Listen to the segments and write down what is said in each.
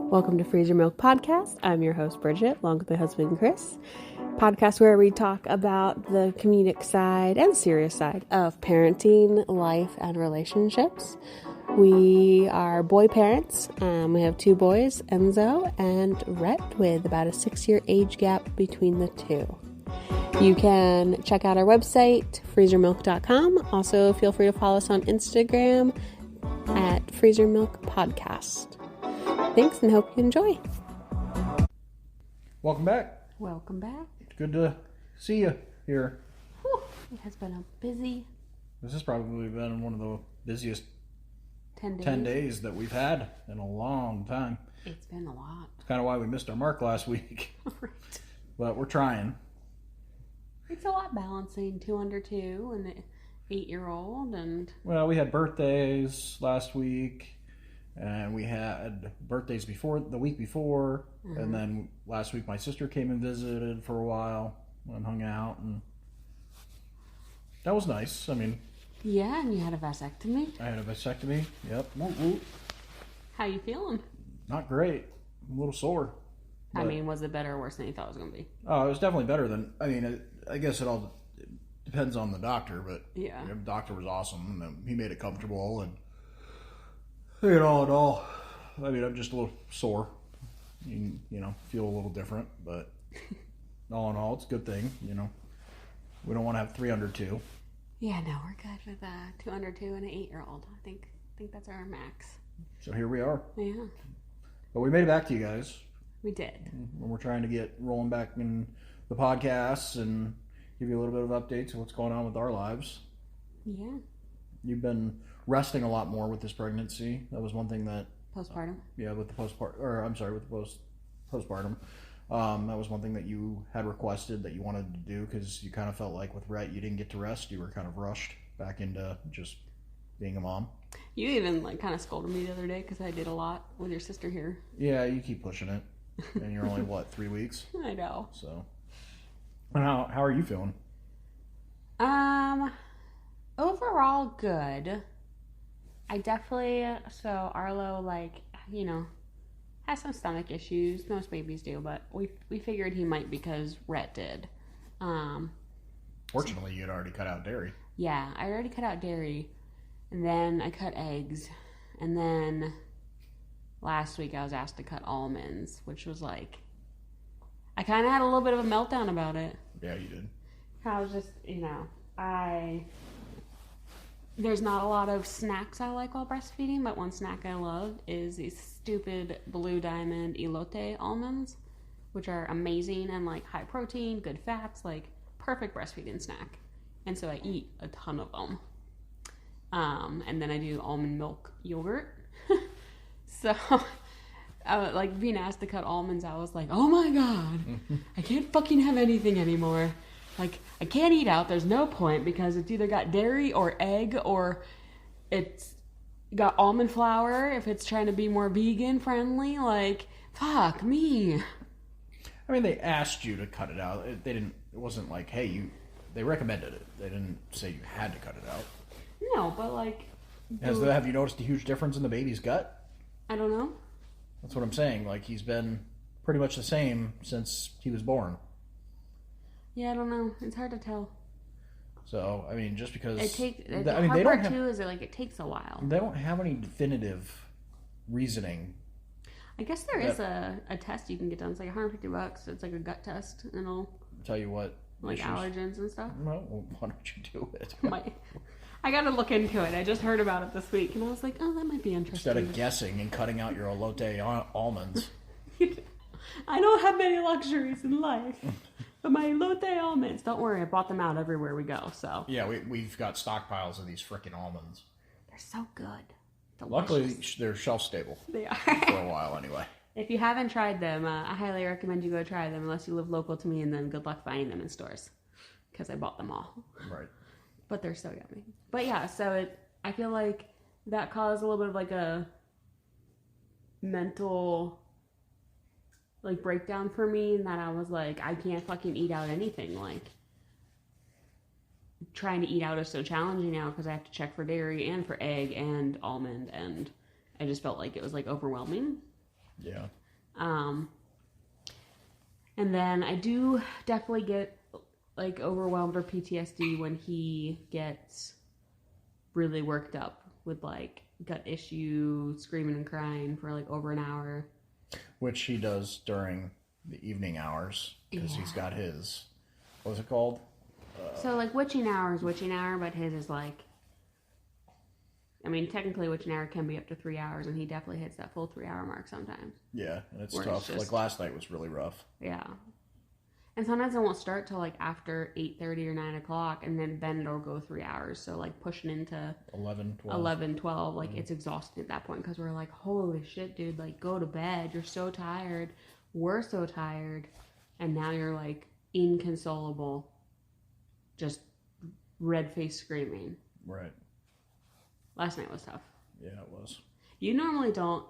Welcome to Freeze Your Milk Podcast. I'm your host, Bridget, along with my husband, Chris. Podcast where we talk about the comedic side and serious side of parenting, life, and relationships. We are boy parents. We have two boys, Enzo and Rhett, with about a 6-year age gap between the two. You can check out our website, freezeyourmilk.com. Also, feel free to follow us on Instagram at Freeze Your Milk Podcast. Thanks and hope you enjoy. Welcome back. Welcome back. Good to see you here. Whew, it has been a busy... This has probably been one of the busiest 10 days that we've had in a long time. It's been a lot. It's kind of why we missed our mark last week. Right. But we're trying. It's a lot balancing 2 under 2 and an 8-year-old and... Well, we had birthdays last week. And we had birthdays the week before. Mm-hmm. And then last week my sister came and visited for a while and hung out. And that was nice. I mean... Yeah, and you had a vasectomy. I had a vasectomy. Yep. Woo, woo. How you feeling? Not great. I'm a little sore. I mean, was it better or worse than you thought it was going to be? Oh, it was definitely better than... I mean, I guess it all depends on the doctor, but... Yeah. The doctor was awesome. And he made it comfortable and... all in all, I mean, I'm just a little sore. You know, feel a little different, but all in all, it's a good thing, you know. We don't want to have 3 under 2. Yeah, no, we're good with 2 under 2 and an 8-year-old. I think that's our max. So here we are. Yeah. But we made it back to you guys. We did. And we're trying to get rolling back in the podcasts and give you a little bit of updates of what's going on with our lives. Yeah. You've been resting a lot more with this pregnancy. That was one thing that... Postpartum? With the postpartum. That was one thing that you had requested that you wanted to do because you kind of felt like with Rhett you didn't get to rest. You were kind of rushed back into just being a mom. You even kind of scolded me the other day because I did a lot with your sister here. Yeah, you keep pushing it. And you're only, 3 weeks? I know. So, and how are you feeling? Overall good. I definitely, so Arlo, has some stomach issues. Most babies do, but we figured he might because Rhett did. Fortunately, you had already cut out dairy. Yeah, I already cut out dairy, and then I cut eggs, and then last week I was asked to cut almonds, which was I kind of had a little bit of a meltdown about it. Yeah, you did. I was just, there's not a lot of snacks I like while breastfeeding, but one snack I love is these stupid Blue Diamond elote almonds, which are amazing and high protein, good fats, perfect breastfeeding snack. And so I eat a ton of them. And then I do almond milk yogurt. So being asked to cut almonds, I was like, oh my God, I can't fucking have anything anymore. I can't eat out. There's no point because it's either got dairy or egg or it's got almond flour if it's trying to be more vegan friendly. Fuck me. I mean, they asked you to cut it out. It wasn't hey, they recommended it. They didn't say you had to cut it out. No, but have you noticed a huge difference in the baby's gut? I don't know. That's what I'm saying. He's been pretty much the same since he was born. Yeah, I don't know. It's hard to tell. So, I mean, just because... The hard part, too, is that, it takes a while. They don't have any definitive reasoning. I guess there is a test you can get done. It's $150. It's a gut test, and it'll... Tell you what... allergens and stuff. Well, why don't you do it? I gotta look into it. I just heard about it this week, and I was like, oh, that might be interesting. Instead of guessing and cutting out your elote almonds. I don't have many luxuries in life. But my elote almonds, don't worry, I bought them out everywhere we go, so. Yeah, we've got stockpiles of these frickin' almonds. They're so good. Delicious. Luckily, they're shelf stable. They are. For a while, anyway. If you haven't tried them, I highly recommend you go try them, unless you live local to me, and then good luck finding them in stores. Because I bought them all. Right. But they're so yummy. But yeah, so I feel like that caused a little bit of a mental... breakdown for me, and that I was I can't fucking eat out anything. Trying to eat out is so challenging now because I have to check for dairy and for egg and almond, and I just felt like it was overwhelming. Yeah. And then I do definitely get like overwhelmed or PTSD when he gets really worked up with like gut issue, screaming and crying for like over an hour. Which he does during the evening hours because he's got his, what was it called? So like witching hour is witching hour, but his is like, I mean, technically witching hour can be up to 3 hours, and he definitely hits that full 3 hour mark sometimes. Yeah, and it's tough. Like last night was really rough. Yeah. And sometimes it won't start till like after 8:30 or 9 o'clock, and then it'll go 3 hours. So like pushing into 11, 12. Like it's exhausting at that point because we're like, holy shit, dude, like go to bed. You're so tired. We're so tired. And now you're like inconsolable, just red face screaming. Right. Last night was tough. Yeah, it was. You normally don't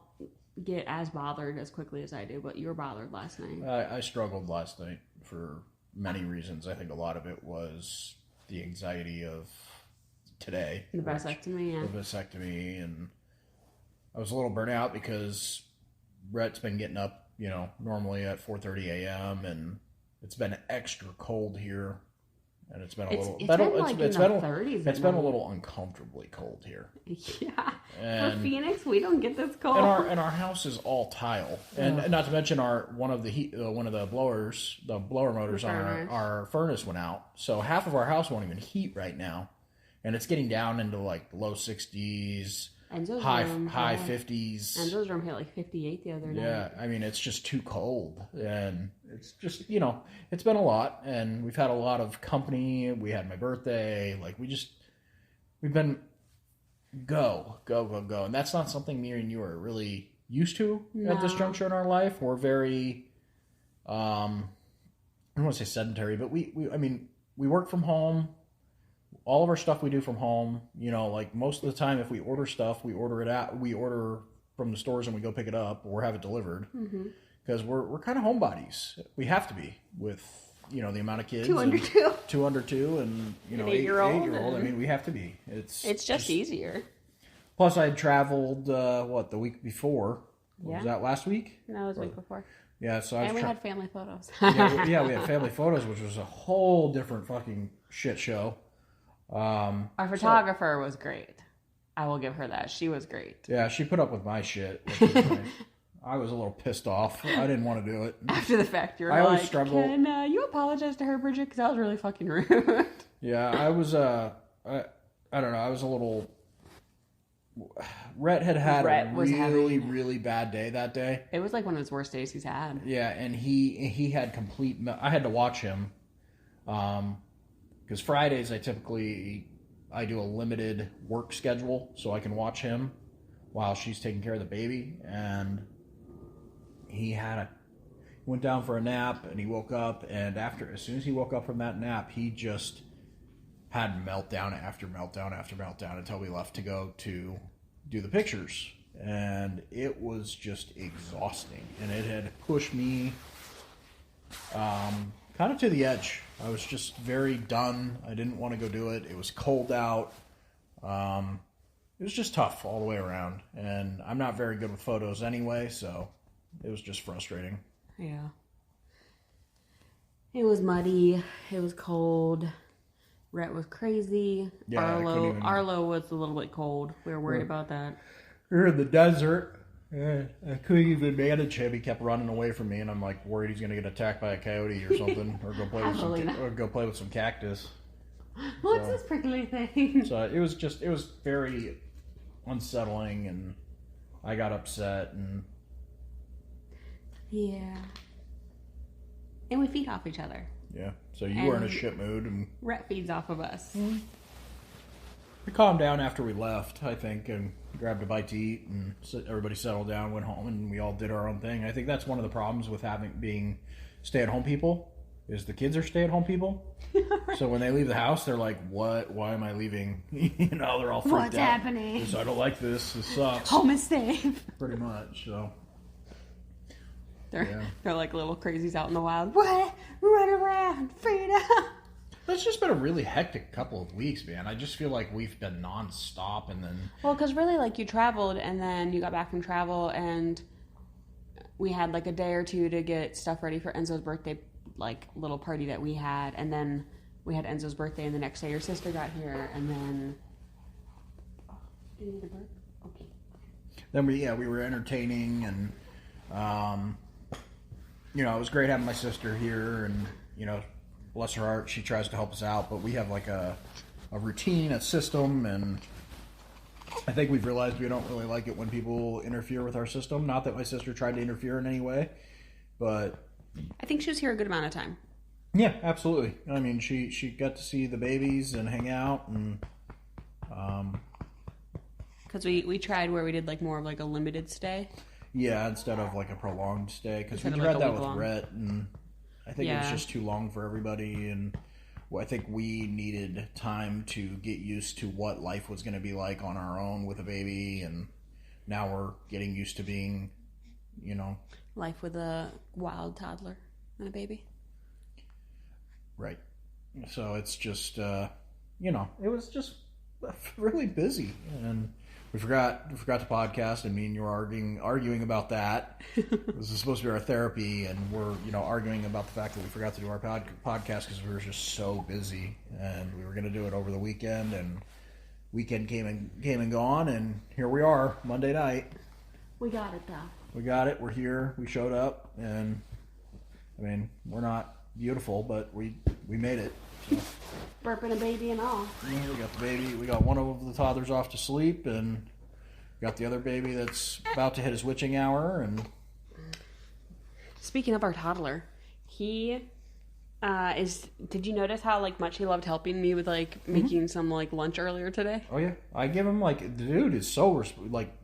get as bothered as quickly as I do, but you were bothered last night. I struggled last night for many reasons. I think a lot of it was the anxiety of today. The vasectomy, yeah. The vasectomy, and I was a little burnt out because Rhett's been getting up, normally at 4:30 a.m. and it's been extra cold here. And it's been a little. It's been a little uncomfortably cold here. Yeah, and for Phoenix, we don't get this cold. And our house is all tile, and not to mention one of the blower motors on our furnace went out, so half of our house won't even heat right now, and it's getting down into like low 60s. High 50s. Enzo's room hit like 58 the other night. Yeah, I mean, it's just too cold. And it's just, it's been a lot. And we've had a lot of company. We had my birthday. Like, we've been go. And that's not something me and you are really used to at this juncture in our life. We're very, I don't want to say sedentary, but we work from home. All of our stuff we do from home, like most of the time if we order stuff, we order from the stores and we go pick it up or have it delivered because we're kind of homebodies. We have to be with, the amount of kids. 2 under 2. 2 under 2 and, an 8-year-old. I mean, we have to be. It's just easier. Plus I had traveled, the week before? Was that last week? No, it was the week before. Yeah, so we had family photos. we had family photos, which was a whole different fucking shit show. Our photographer was great. I will give her that. She was great. Yeah, she put up with my shit. I was a little pissed off. I didn't want to do it. After the fact, you're like, can you apologize to her, Bridget? Because that was really fucking rude. Yeah, I was, I don't know. I was a little... Rhett had a really bad day that day. It was like one of his worst days he's had. Yeah, and he had complete... I had to watch him. Because Fridays I do a limited work schedule so I can watch him while she's taking care of the baby. And he went down for a nap and he woke up, and as soon as he woke up from that nap, he just had meltdown after meltdown after meltdown until we left to go to do the pictures. And it was just exhausting, and it had pushed me kind of to the edge. I was just very done. I didn't want to go do it. It was cold out. It was just tough all the way around. And I'm not very good with photos anyway, so it was just frustrating. Yeah. It was muddy. It was cold. Rhett was crazy. Yeah, Arlo was a little bit cold. We were worried about that. We were in the desert. I couldn't even manage him. He kept running away from me, and I'm like worried he's gonna get attacked by a coyote or something, or go play with some cactus. What's this prickly thing? So it was very unsettling, and I got upset, and yeah. And we feed off each other. Yeah. So you were in a shit mood, and Rhett feeds off of us. We calmed down after we left, I think, and grabbed a bite to eat, and everybody settled down, went home, and we all did our own thing. I think that's one of the problems with being stay-at-home people, is the kids are stay-at-home people. So when they leave the house, they're like, what? Why am I leaving? They're all freaked out. What's happening? Because I don't like this. This sucks. Home is safe. Pretty much, so. They're like little crazies out in the wild. What? Run around, freedom. It's just been a really hectic couple of weeks, man. I just feel like we've been nonstop, and then... Well, because really, like, you traveled, and then you got back from travel, and we had like a day or two to get stuff ready for Enzo's birthday, like little party that we had, and then we had Enzo's birthday, and the next day your sister got here, and then. Do you need a burp? Okay. Then we were entertaining, and it was great having my sister here, and bless her heart, she tries to help us out, but we have like a routine, a system, and I think we've realized we don't really like it when people interfere with our system. Not that my sister tried to interfere in any way, but I think she was here a good amount of time. Yeah, absolutely. I mean, she got to see the babies and hang out, and because we tried where we did like more of like a limited stay. Yeah, instead of like a prolonged stay, because we Instead of, tried like, a that with week-long. Rhett, and I think it was just too long for everybody, and I think we needed time to get used to what life was going to be like on our own with a baby, and now we're getting used to being, Life with a wild toddler and a baby. Right. So it's just, it was just really busy, and we forgot to podcast, and me and you were arguing about that. This is supposed to be our therapy, and we're, arguing about the fact that we forgot to do our podcast because we were just so busy, and we were going to do it over the weekend, and weekend came and gone, and here we are, Monday night. We got it though. We got it. We're here. We showed up, and I mean, we're not beautiful, but we made it. So. Burping a baby and all. Yeah, we got the baby. We got one of the toddlers off to sleep, and we got the other baby that's about to hit his witching hour. And speaking of our toddler, he did you notice how like much he loved helping me with like making some like lunch earlier today? Oh yeah, I give him like, the dude is so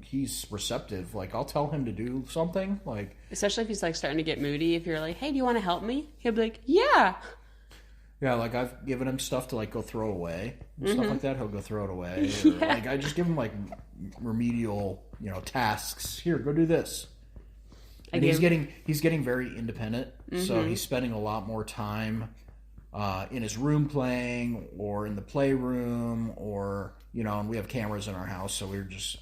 he's receptive. Like, I'll tell him to do something, like Especially if he's like starting to get moody. If you're like, hey, do you want to help me? He'll be like, yeah. Yeah, like I've given him stuff to like go throw away and stuff like that. He'll go throw it away. Or, like, I just give him like remedial, tasks. Here, go do this. And he's getting very independent. So he's spending a lot more time in his room playing, or in the playroom, or and we have cameras in our house, so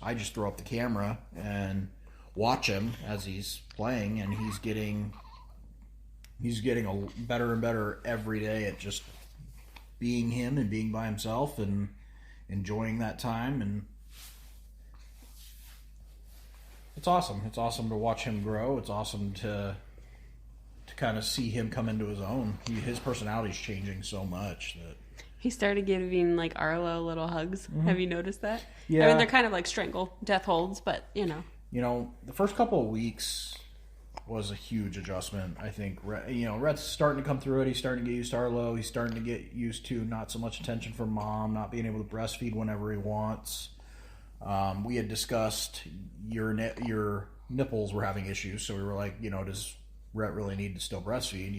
I just throw up the camera and watch him as he's playing, and he's getting better and better every day at just being him and being by himself and enjoying that time. And it's awesome. It's awesome to watch him grow. It's awesome to kind of see him come into his own. His personality's changing so much that He started giving like Arlo little hugs. Have you noticed that? Yeah. I mean, they're kind of like strangle death holds, but the first couple of weeks was a huge adjustment. I think, Rhett's starting to come through it. He's starting to get used to Arlo. He's starting to get used to not so much attention from mom, not being able to breastfeed whenever he wants. We had discussed your nipples were having issues, so we were like, does Rhett really need to still breastfeed?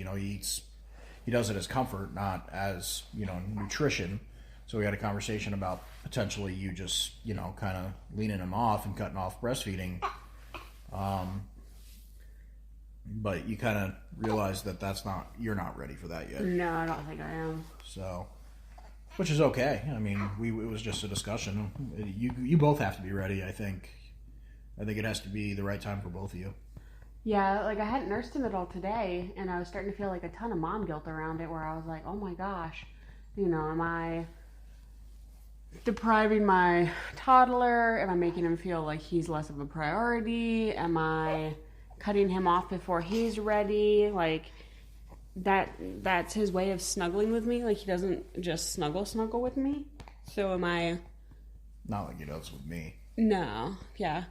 He does it as comfort, not as, nutrition. So we had a conversation about potentially you just, kind of leaning him off and cutting off breastfeeding. But you kind of realize that you're not ready for that yet. No, I don't think I am. So, which is okay. I mean, it was just a discussion. You both have to be ready, I think. I think it has to be the right time for both of you. Yeah, like I hadn't nursed him at all today, and I was starting to feel like a ton of mom guilt around it, where I was like, oh my gosh, am I depriving my toddler? Am I making him feel like he's less of a priority? Am I cutting him off before he's ready? Like, that's his way of snuggling with me. Like, he doesn't just snuggle with me. So am I... Not like he does with me. No, yeah.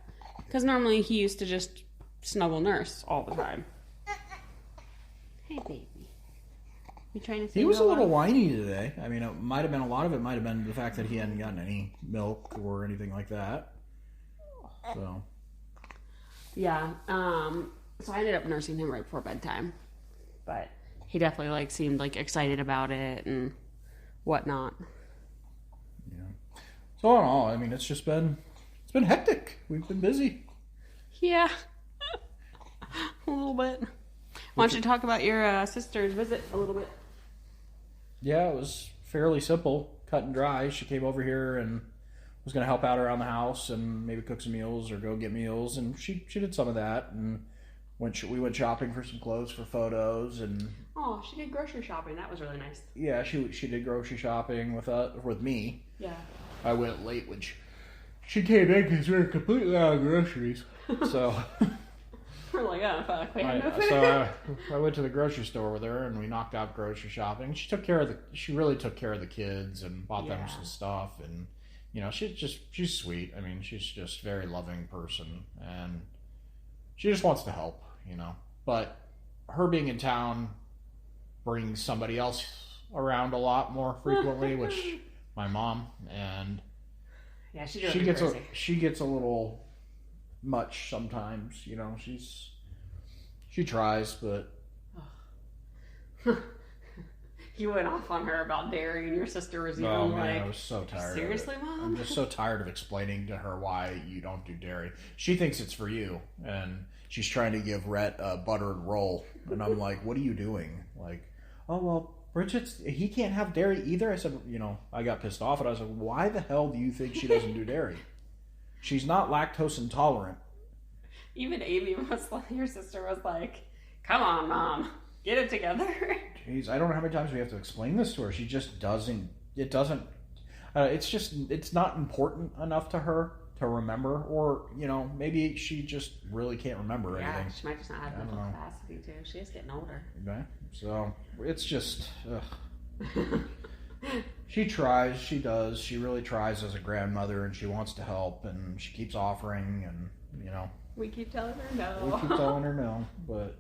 Because normally he used to just snuggle nurse all the time. Hey, baby. You trying to say He was a little hello? whiny today. I mean, a lot of it might have been the fact that he hadn't gotten any milk or anything like that. So... Yeah, so I ended up nursing him right before bedtime, but he definitely seemed excited about it and whatnot. Yeah. So all in all, I mean, it's been hectic. We've been busy. Yeah, a little bit. Why don't you talk about your sister's visit a little bit? Yeah, it was fairly simple, cut and dry. She came over here and was going to help out around the house and maybe cook some meals or go get meals, and she did some of that, and We went shopping for some clothes for photos, and Oh, she did grocery shopping. That was really nice. yeah, she did grocery shopping with me. Yeah. I went late when she came in because we were completely out of groceries. So We're like, oh fuck, we have no food. so I went to the grocery store with her, and we knocked out grocery shopping. She really took care of the kids and bought them some stuff, and you know, she's sweet. I mean, she's just a very loving person, and she just wants to help, you know. But her being in town brings somebody else around a lot more frequently, which my mom, and yeah, she gets a little much sometimes, you know. She tries, but you went off on her about dairy, and your sister was even I was so tired. Seriously, Mom? I'm just so tired of explaining to her why you don't do dairy. She thinks it's for you, and she's trying to give Rhett a buttered roll, and I'm like, what are you doing? Like, oh well, he can't have dairy either. I said, you know, I got pissed off, and I was like, why the hell do you think she doesn't do dairy? She's not lactose intolerant. Even Amy your sister was like, come on, Mom, get it together. Jeez, I don't know how many times we have to explain this to her. She just doesn't, it's not important enough to her to remember, or, you know, maybe she just really can't remember anything. She might just not have mental capacity to. She is getting older. Okay. So, it's just, she tries, she does, she really tries as a grandmother, and she wants to help, and she keeps offering, and, you know. We keep telling her no. We keep telling her no, but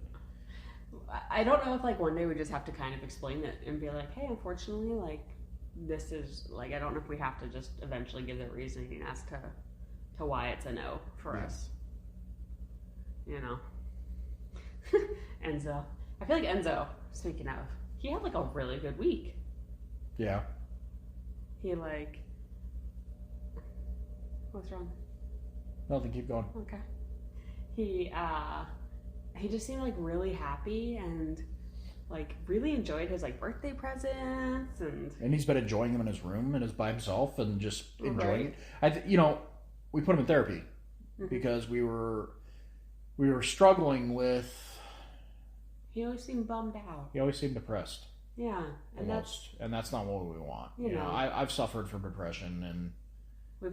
I don't know if like one day we just have to kind of explain it and be like, hey, unfortunately, like this is like, I don't know if we have to just eventually give the reasoning as to why it's a no for us. You know. Enzo. I feel like Enzo, speaking of, he had like a really good week. Yeah. He like, what's wrong? Nothing, keep going. Okay. He just seemed like really happy and like really enjoyed his like birthday presents, and he's been enjoying them in his room and is by himself and just enjoying it. You know, we put him in therapy because we were struggling with. He always seemed bummed out. He always seeed depressed. Yeah, and that's not what we want. You know, I've suffered from depression, and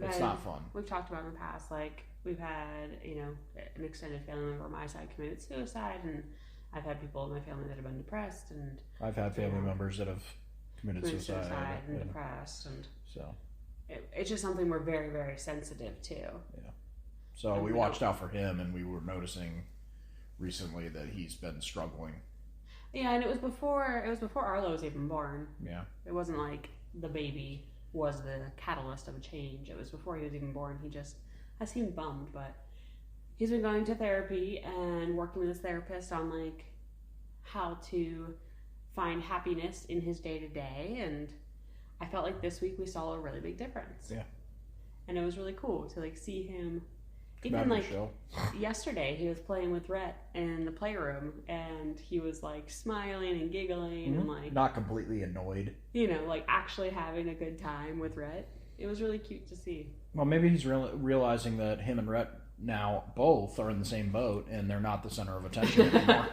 it's not fun. We've talked about in the past, like we've had, you know, an extended family member on my side committed suicide, and I've had people in my family that have been depressed, and I've had family members that have committed suicide and depressed, and so it's just something we're very, very sensitive to. Yeah. So we watched out for him, and we were noticing recently that he's been struggling. Yeah, and it was before Arlo was even born. Yeah. It wasn't like the baby was the catalyst of a change. It was before he was even born. He just has seemed bummed, but he's been going to therapy and working with his therapist on like how to find happiness in his day-to-day, and I felt like this week we saw a really big difference. Yeah. And it was really cool to like see him. Even like yesterday, he was playing with Rhett in the playroom, and he was like smiling and giggling and like not completely annoyed. You know, like actually having a good time with Rhett. It was really cute to see. Well, maybe he's realizing that him and Rhett now both are in the same boat, and they're not the center of attention anymore.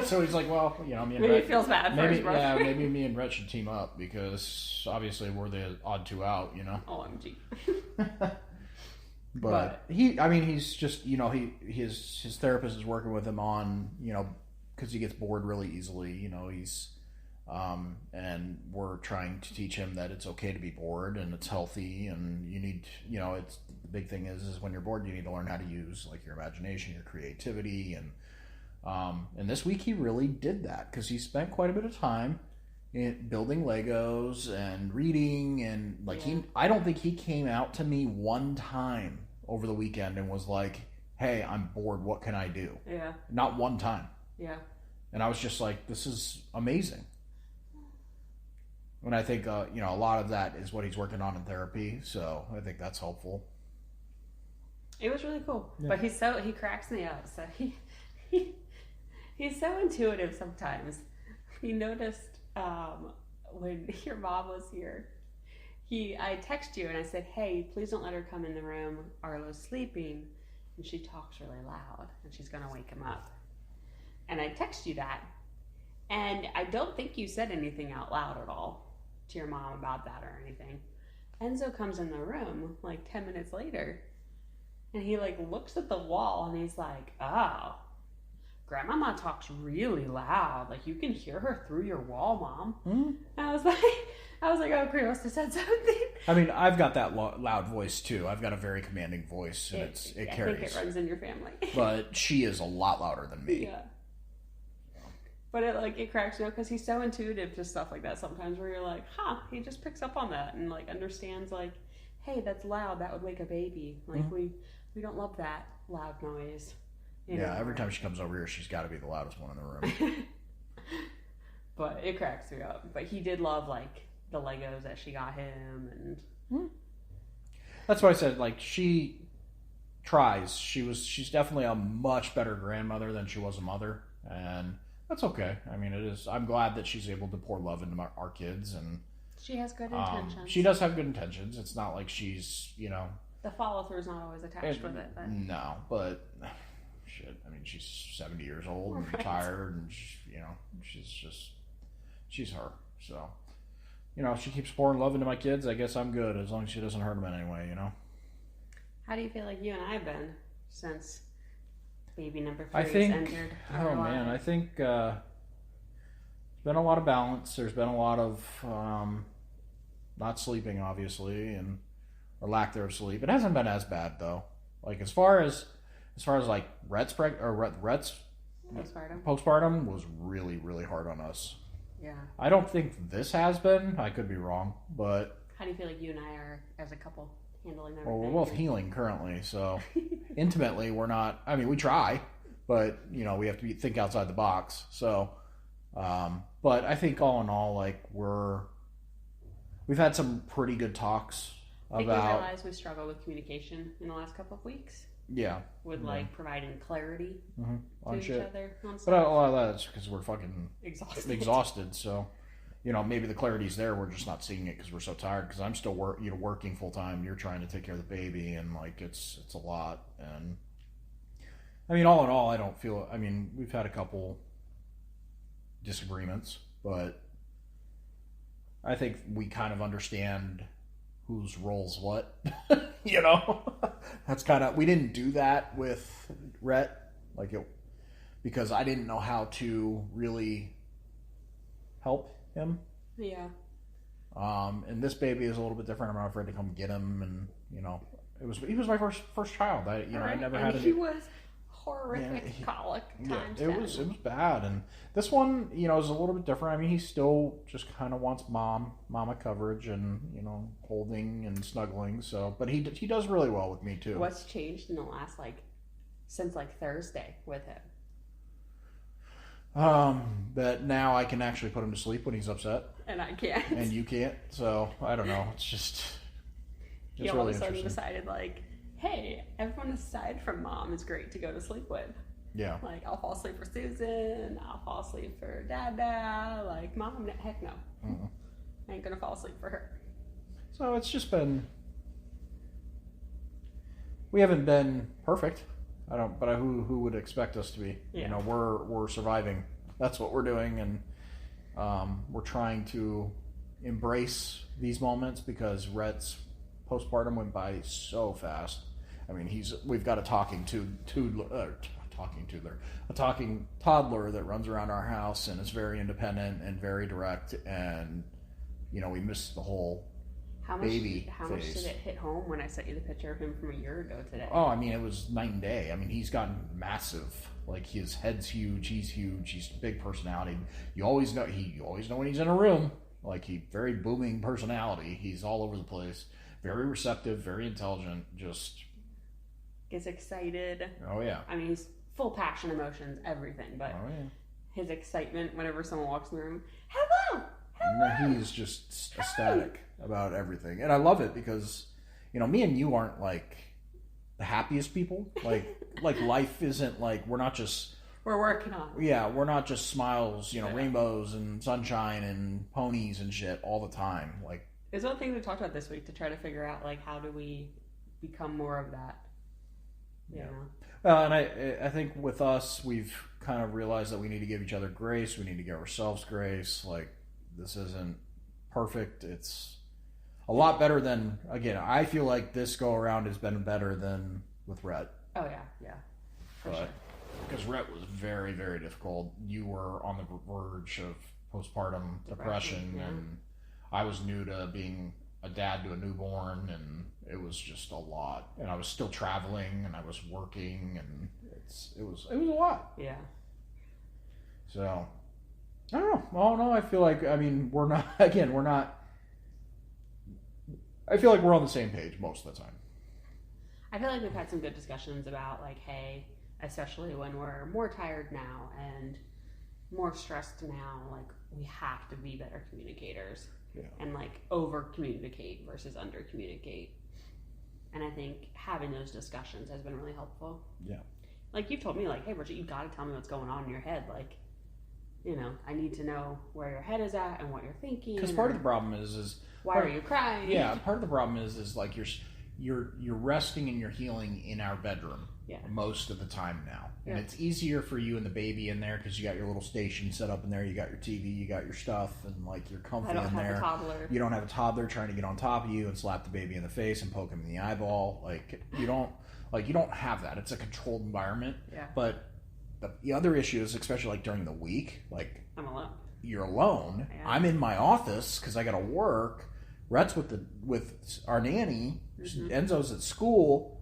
So he's like, well, you know, me and maybe Rhett, he feels bad for his brother. Yeah, maybe me and Rhett should team up because obviously we're the odd two out, you know. OMG. But he's just, you know, his therapist is working with him on, you know, because he gets bored really easily, you know, and we're trying to teach him that it's okay to be bored and it's healthy, and you need, you know, it's the big thing is when you're bored, you need to learn how to use like your imagination, your creativity, and this week he really did that because he spent quite a bit of time building Legos and reading, and like I don't think he came out to me one time over the weekend and was like, hey, I'm bored, what can I do? Yeah. Not one time. Yeah. And I was just like, this is amazing. And I think you know, a lot of that is what he's working on in therapy, so I think that's helpful. It was really cool. Yeah. But he cracks me up. So he's so intuitive sometimes. He noticed when your mom was here, I texted you and I said, hey, please don't let her come in the room. Arlo's sleeping and she talks really loud and she's going to wake him up. And I text you that. And I don't think you said anything out loud at all to your mom about that or anything. Enzo comes in the room like 10 minutes later. And he like looks at the wall and he's like, oh, Grandmama talks really loud. Like you can hear her through your wall, Mom. Mm-hmm. And I was like, oh, Chris must have said something. I mean, I've got that loud voice too. I've got a very commanding voice, and it carries. I think it runs in your family. But she is a lot louder than me. Yeah. But it cracks me up because he's so intuitive to stuff like that sometimes where you're like, huh, he just picks up on that and like understands like, hey, that's loud. That would wake a baby. Like we don't love that loud noise. Yeah, every time she comes over here, she's got to be the loudest one in the room. But it cracks me up. But he did love like the Legos that she got him, and that's why I said like she tries. She's definitely a much better grandmother than she was a mother, and that's okay. I mean, it is. I'm glad that she's able to pour love into our kids, and she has good intentions. She does have good intentions. It's not like she's the follow through is not always attached with it. But. No, but shit. I mean, she's 70 years old and retired, and she's her. So. She keeps pouring love into my kids. I guess I'm good as long as she doesn't hurt them in any way, How do you feel like you and I have been since baby number 3 entered our lives? Man, I think there's been a lot of balance. There's been a lot of not sleeping, obviously, or lack thereof sleep. It hasn't been as bad though. Like as far as like Rhett's postpartum was really, really hard on us. Yeah. I don't think this has been. I could be wrong, but... How do you feel like you and I are, as a couple, handling everything? Well, we're both healing currently, so... Intimately, we're not... I mean, we try, but, we have to think outside the box, so... but I think all in all, like, we've had some pretty good talks about... I think we realized we struggle with communication in the last couple of weeks. Yeah. With providing clarity on to shit. Each other. On but a lot of that's because we're fucking exhausted. So, maybe the clarity's there. We're just not seeing it because we're so tired. Because I'm still working full time. You're trying to take care of the baby, and like it's a lot. And I mean, all in all, I don't feel. I mean, we've had a couple disagreements, but I think we kind of understand whose role's what. That's kind of, we didn't do that with Rhett, because I didn't know how to really help him. Yeah. And this baby is a little bit different. I'm not afraid to come get him, and he was my first child. I never had. He was horrific colic times. Yeah, it was bad, and this one, is a little bit different. I mean, he still just kind of wants mama coverage, and holding and snuggling. So, but he does really well with me too. What's changed in the last since Thursday with him? That now I can actually put him to sleep when he's upset, and I can't, and you can't. So I don't know. It's just he all of a sudden decided hey, everyone aside from Mom is great to go to sleep with. Yeah. I'll fall asleep for Susan. I'll fall asleep for Dada. Mom, heck no. Mm-mm. I ain't gonna fall asleep for her. So it's just been. We haven't been perfect. But who would expect us to be? Yeah. We're surviving. That's what we're doing, and we're trying to embrace these moments because Rhett's postpartum went by so fast. I mean, we've got a talking toddler that runs around our house and is very independent and very direct, and we missed the whole baby How much did it hit home when I sent you the picture of him from a year ago today? Oh, I mean, it was night and day. I mean, he's gotten massive. His head's huge. He's huge. He's a big personality. You always know when he's in a room. Very booming personality. He's all over the place. Very receptive. Very intelligent. Just gets excited. Oh yeah. I mean, he's full passion, emotions, everything. But his excitement whenever someone walks in the room, hello. He's just ecstatic about everything, and I love it because me and you aren't the happiest people. Life isn't we're not just we're working on. Yeah, we're not just smiles, rainbows and sunshine and ponies and shit all the time. It's one thing we talked about this week to try to figure out how do we become more of that. Yeah. Well, and I think with us we've kind of realized that we need to give each other grace. We need to give ourselves grace. Like, this isn't perfect. It's a lot better than, again, I feel like this go around has been better than with Rhett. Oh, yeah. For sure. Because Rhett was very, very difficult. You were on the verge of postpartum depression, yeah. and I was new to being a dad to a newborn, and it was just a lot. And I was still traveling, and I was working, and it was a lot. Yeah. So, I don't know. Oh, no, I feel like, I mean, we're not, I feel like we're on the same page most of the time. I feel like we've had some good discussions about, like, hey, especially when we're more tired now and more stressed now, like, we have to be better communicators. Yeah. And, like, over communicate versus under communicate. And I think having those discussions has been really helpful. Yeah. Like, you've told me, like, hey, Bridget, you've got to tell me what's going on in your head. Like, you know, I need to know where your head is at and what you're thinking. Because part of the problem is why are you crying? Yeah, part of the problem is like you're resting and you're healing in our bedroom most of the time now. And it's easier for you and the baby in there because you got your little station set up in there, you got your TV, you got your stuff, and like you're comfy in there. I don't have a toddler. You don't have a toddler trying to get on top of you and slap the baby in the face and poke him in the eyeball. Like you don't have that. It's a controlled environment. Yeah. But the other issue is, especially like during the week, like I'm alone. You're alone. Yeah. I'm in my office because I got to work. Rhett's with our nanny. Mm-hmm. Enzo's at school,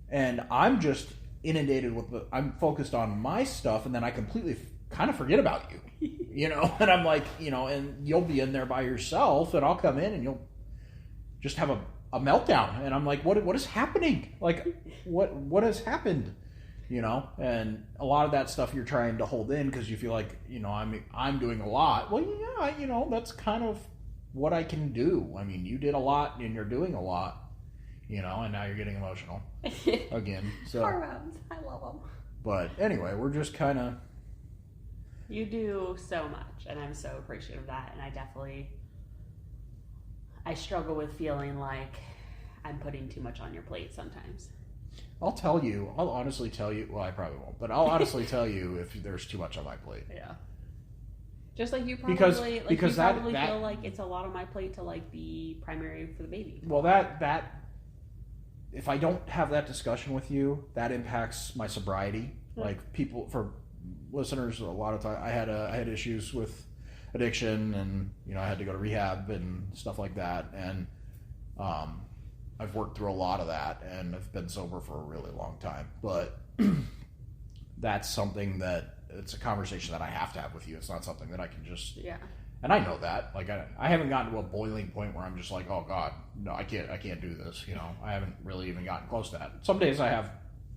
and I'm just inundated with I'm focused on my stuff, and then I completely kind of forget about you, you know. And I'm like, you know, and you'll be in there by yourself, and I'll come in, and you'll just have a meltdown, and I'm like, what is happening? Like, what has happened? You know, and a lot of that stuff you're trying to hold in because you feel like, you know, I'm doing a lot. Well, yeah, you know, that's kind of what I can do. I mean, you did a lot and you're doing a lot, you know, and now you're getting emotional again. So Hormones, I love them. But anyway, we're just kind of. You do so much, and I'm so appreciative of that. And I struggle with feeling like I'm putting too much on your plate sometimes. I'll honestly tell you, well, I probably won't, but I'll honestly tell you if there's too much on my plate. Yeah. Just like you probably, because you probably feel like it's a lot on my plate to like be primary for the baby. Well, that if I don't have that discussion with you, that impacts my sobriety. Yeah. Like people, for listeners, a lot of time I had issues with addiction, and you know I had to go to rehab and stuff like that, and I've worked through a lot of that, and I've been sober for a really long time. But that's something that it's a conversation that I have to have with you. It's not something that I can just And I know that. Like I haven't gotten to a boiling point where I'm just like, oh God, no, I can't do this. You know, I haven't really even gotten close to that. Some days I have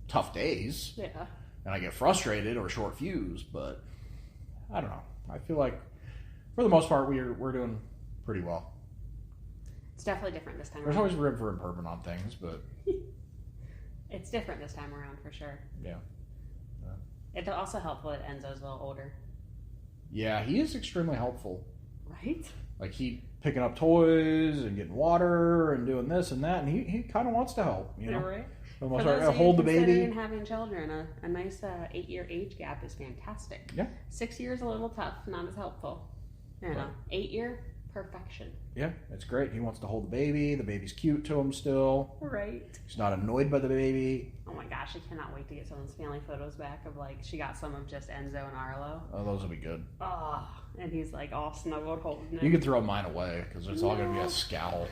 tough days. Yeah. And I get frustrated or short fuse, but I don't know. I feel like for the most part we're doing pretty well. It's definitely different this time There's around. always room for improvement on things, but it's different this time around for sure. Yeah. It's also helpful that Enzo's a little older. Yeah, he is extremely helpful. Right? Like he picking up toys and getting water and doing this and that, and he kind of wants to help, you know. Right. For those hold the baby. And having children, a nice 8-year age gap is fantastic. Yeah. 6 years a little tough, not as helpful. You know, 8-year perfection. Yeah, it's great. He wants to hold the baby. The baby's cute to him still. Right. He's not annoyed by the baby. Oh my gosh, I cannot wait to get someone's family photos back of like she got some of just Enzo and Arlo. Oh, those will be good. Oh, and he's like all snuggled holding it. You can throw mine away because it's all going to be a scowl.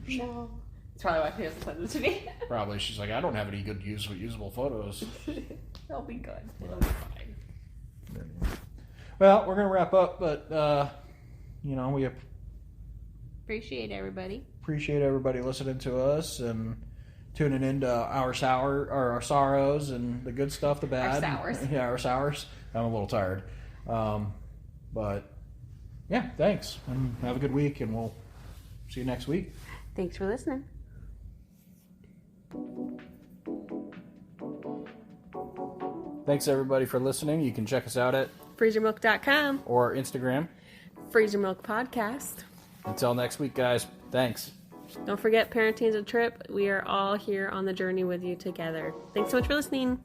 No. That's probably why she doesn't send them to me. Probably. She's like, I don't have any good usable photos. It'll be good. It'll be fine. Well, we're going to wrap up, but, you know, we appreciate everybody listening to us and tuning into our sorrows and the good stuff, the bad. Our sours. Yeah, our sours. I'm a little tired. But, yeah, thanks. And have a good week, and we'll see you next week. Thanks for listening. Thanks, everybody, for listening. You can check us out at freezermilk.com or Instagram. Freezer Milk Podcast. Until next week, guys. Thanks. Don't forget, parenting is a trip. We are all here on the journey with you together. Thanks so much for listening.